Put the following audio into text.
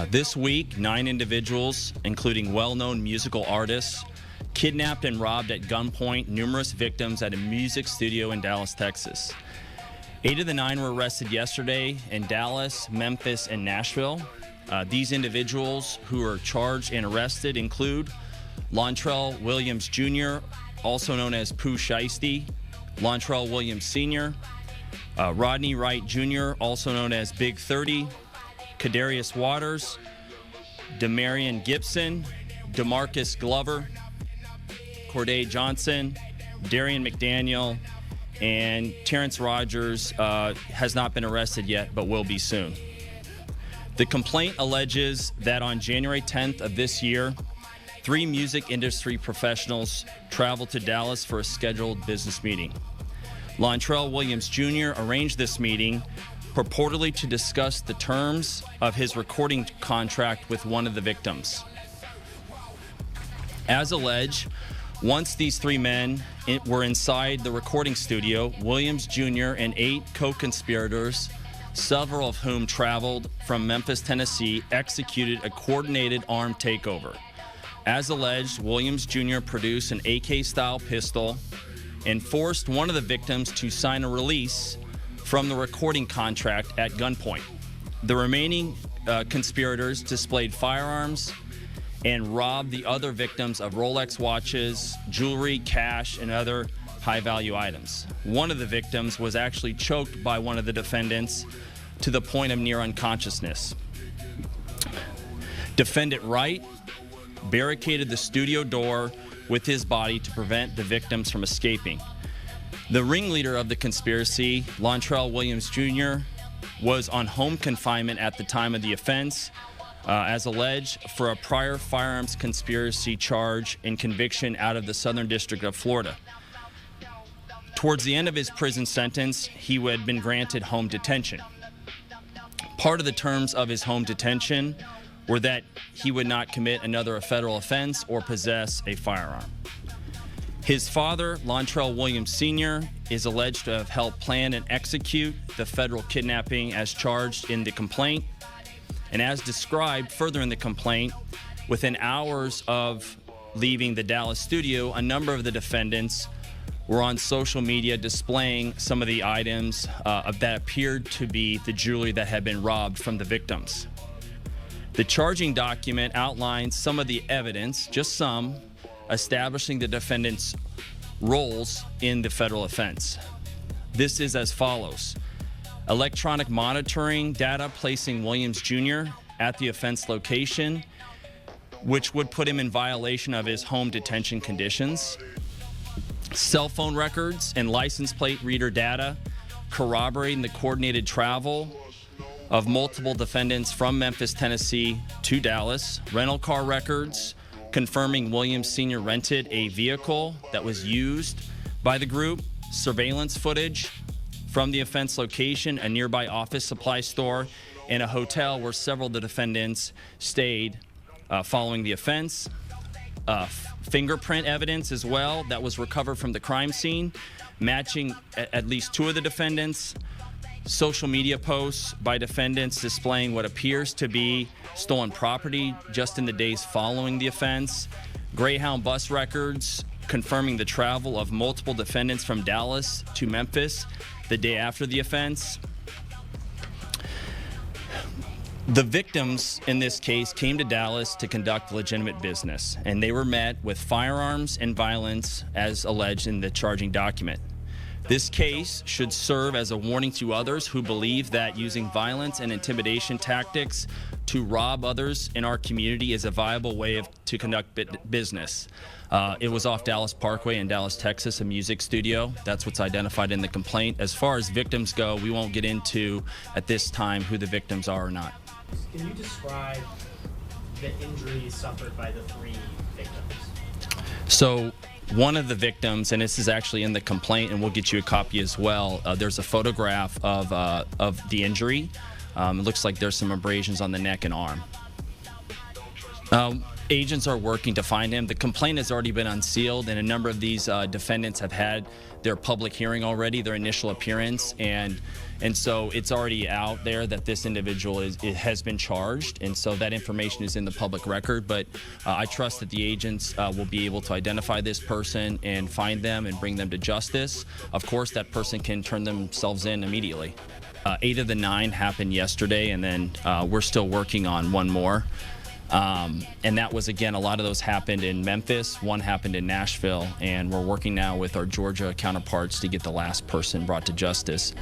This week, 9 individuals, including well-known musical artists, kidnapped and robbed at gunpoint numerous victims at a music studio in Dallas, Texas. 8 of the 9 were arrested yesterday in Dallas, Memphis, and Nashville. These individuals who are charged and arrested include Lontrell Williams Jr., also known as Pooh Shiesty, Lontrell Williams Sr., Rodney Wright Jr., also known as Big 30, Kadarius Waters, Demarion Gibson, DeMarcus Glover, Corday Johnson, Darian McDaniel, and Terrence Rogers has not been arrested yet, but will be soon. The complaint alleges that on January 10th of this year, 3 music industry professionals traveled to Dallas for a scheduled business meeting. Lontrell Williams Jr. arranged this meeting purportedly to discuss the terms of his recording contract with one of the victims. As alleged, once these 3 men were inside the recording studio, Williams Jr. and 8 co-conspirators, several of whom traveled from Memphis, Tennessee, executed a coordinated armed takeover. As alleged, Williams Jr. produced an AK-style pistol and forced one of the victims to sign a release from the recording contract at gunpoint. The remaining conspirators displayed firearms and robbed the other victims of Rolex watches, jewelry, cash, and other high-value items. One of the victims was actually choked by one of the defendants to the point of near unconsciousness. Defendant Wright barricaded the studio door with his body to prevent the victims from escaping. The ringleader of the conspiracy, Lontrell Williams Jr., was on home confinement at the time of the offense, as alleged, for a prior firearms conspiracy charge and conviction out of the Southern District of Florida. Towards the end of his prison sentence, he had been granted home detention. Part of the terms of his home detention were that he would not commit another federal offense or possess a firearm. His father, Lontrell Williams Sr., is alleged to have helped plan and execute the federal kidnapping as charged in the complaint. And as described further in the complaint, within hours of leaving the Dallas studio, a number of the defendants were on social media displaying some of the items that appeared to be the jewelry that had been robbed from the victims. The charging document outlines some of the evidence, just some, establishing the defendants' roles in the federal offense. This is as follows: electronic monitoring data placing Williams Jr. at the offense location, which would put him in violation of his home detention conditions. Cell phone records and license plate reader data corroborating the coordinated travel of multiple defendants from Memphis, Tennessee to Dallas. Rental car records confirming Williams Sr. rented a vehicle that was used by the group. Surveillance footage from the offense location, a nearby office supply store, and a hotel where several of the defendants stayed following the offense. Fingerprint evidence as well that was recovered from the crime scene, matching at least 2 of the defendants. Social media posts by defendants displaying what appears to be stolen property just in the days following the offense. Greyhound bus records confirming the travel of multiple defendants from Dallas to Memphis the day after the offense. The victims in this case came to Dallas to conduct legitimate business, and they were met with firearms and violence as alleged in the charging document. This case should serve as a warning to others who believe that using violence and intimidation tactics to rob others in our community is a viable way to conduct business. It was off Dallas Parkway in Dallas, Texas, a music studio. That's what's identified in the complaint. As far as victims go, we won't get into at this time who the victims are or not. Can you describe the injuries suffered by the 3 victims? So one of the victims, and this is actually in the complaint, and we'll get you a copy as well, there's a photograph of the injury. It looks like there's some abrasions on the neck and arm. Agents are working to find him. The complaint has already been unsealed, and a number of these defendants have had their public hearing already, their initial appearance, and so it's already out there that this individual has been charged, and so that information is in the public record. But I trust that the agents will be able to identify this person and find them and bring them to justice. Of course, that person can turn themselves in immediately. 8 of the 9 happened yesterday, and then we're still working on one more. And that was, again, a lot of those happened in Memphis, one happened in Nashville, and we're working now with our Georgia counterparts to get the last person brought to justice.